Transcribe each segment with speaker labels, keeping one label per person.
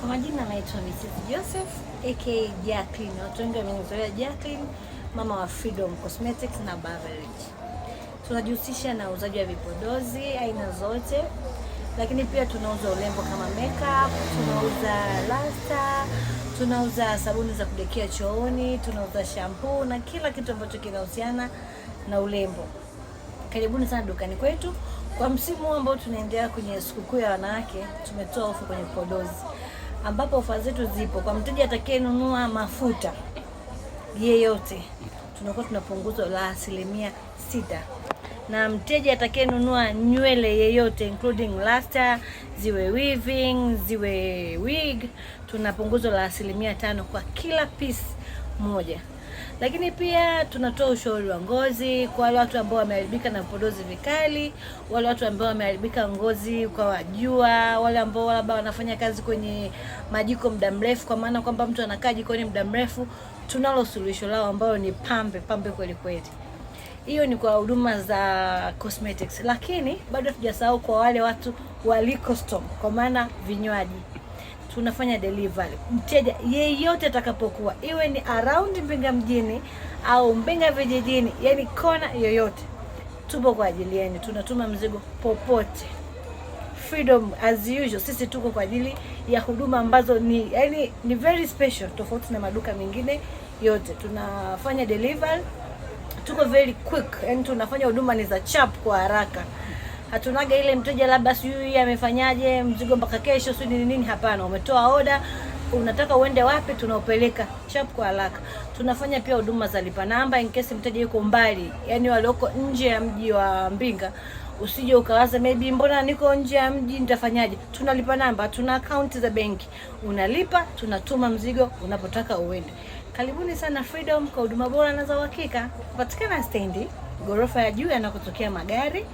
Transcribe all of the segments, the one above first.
Speaker 1: Kwa majina naitwa Mrs. Joseph aka Jacqueline. Watu wengi wamenizoea Jacqueline, mama wa Freedom Cosmetics na Beverage. Tunajihusisha na uuzaji wa vipodozi aina zote, lakini pia tunauza urembo kama makeup, tunauza luster, tunauza sabuni za kudekia chooni, tunauza shampoo na kila kitu ambacho kinahusiana na urembo. Karibuni sana dukani kwetu. Kwa msimu ambao tunaendelea kwenye sikukuu ya wanawake, tumetoa ofa kwenye vipodozi, ambapo ofa zetu zipo kwa mteja atakayenunua mafuta yeyote, tunakuwa tunapunguzo la 6%, na mteja atakayenunua nywele yeyote including luster, ziwe weaving, ziwe wig, tunapunguzo la 5% kwa kila piece moja. Lakini pia tunatoa ushauri wa ngozi kwa wale watu ambao wameharibika na vipodozi vikali, wale watu ambao wameharibika ngozi kwa wajua, wale ambao labda wanafanya kazi kwenye majiko muda mrefu, kwa maana kwamba mtu anakaa jikoni muda mrefu, tunalo suluhisho lao ambao ni pambe kweli kweli. Hiyo ni kwa huduma za cosmetics, lakini bado hatujasahau kwa wale watu wa liquor store, kwa maana vinywaji. Tunafanya delivery. Mteja yeyote atakapokuwa, iwe ni around Mbinga mjini au Mbinga vijijini, yani kona yoyote, tupo kwa ajili yenu. Tunatuma mzigo popote. Freedom as usual, sisi tuko kwa ajili ya huduma ambazo ni very special, tofauti na maduka mengine yote. Tunafanya delivery, tuko very quick, yani tunafanya huduma ni za chap kwa haraka. Hatunaga ile mteja labda sijui amefanyaje mzigo mpaka kesho sijui nini. Hapana, umetoa order, unataka uende wapi, tunaupeleka chap kwa haraka. Tunafanya pia huduma za lipa namba in case mteja yuko mbali, yani walioko nje ya mji wa Mbinga. Usije ukawaza maybe mbona niko nje ya mji nitafanyaje. Tunalipa namba, tuna account za benki. Unalipa, tunatuma mzigo unapotaka uende. Karibuni sana Freedom kwa huduma bora na za uhakika. Patikana stendi, ghorofa ya juu yanakotokea magari.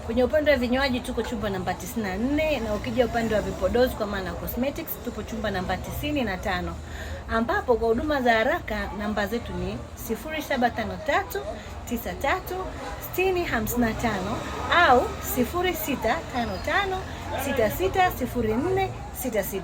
Speaker 1: Kwenye upande wa vinywaji tuko chumba namba 94, na ukija upande wa vipodozi kwa maana cosmetics tupo chumba namba 95, ambapo kwa huduma za haraka namba zetu ni 0753 93 6055 au 0655 660466.